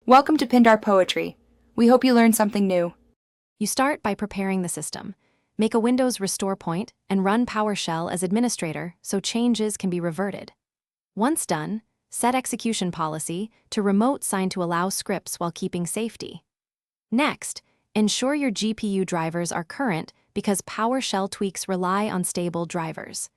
Welcome to Pindar Poetry. We hope you learned something new. You start by preparing the system. Make a Windows restore point and run Powershell as administrator so changes can be reverted. Once done, set execution policy to remote sign to allow scripts while keeping safety. Next, ensure your GPU drivers are current because Powershell tweaks rely on stable drivers.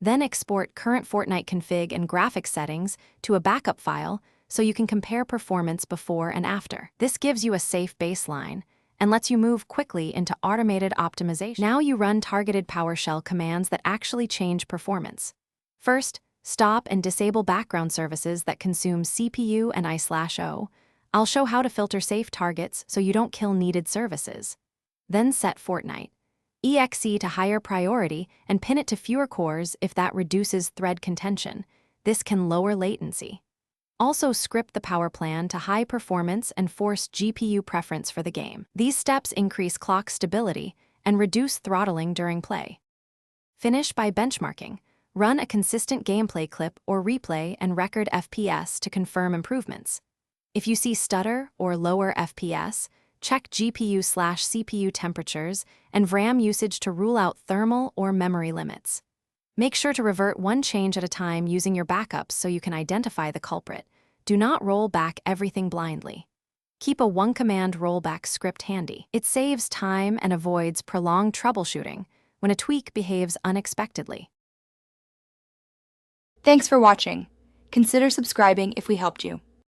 Then export current Fortnite config and graphics settings to a backup file so you can compare performance before and after. This gives you a safe baseline and lets you move quickly into automated optimization. Now you run targeted PowerShell commands that actually change performance. First, stop and disable background services that consume CPU and I/O. I'll show how to filter safe targets so you don't kill needed services. Then set Fortnite exe to higher priority and pin it to fewer cores if that reduces thread contention. This can lower latency. Also script the power plan to high performance and force GPU preference for the game. These steps increase clock stability and reduce throttling during play. Finish by benchmarking. Run a consistent gameplay clip or replay and record FPS to confirm improvements. If you see stutter or lower FPS, check GPU/CPU temperatures and RAM usage to rule out thermal or memory limits. Make sure to revert one change at a time using your backups so you can identify the culprit. Do not roll back everything blindly. Keep a one-command rollback script handy. It saves time and avoids prolonged troubleshooting when a tweak behaves unexpectedly. Thanks for watching. Consider subscribing if we helped you.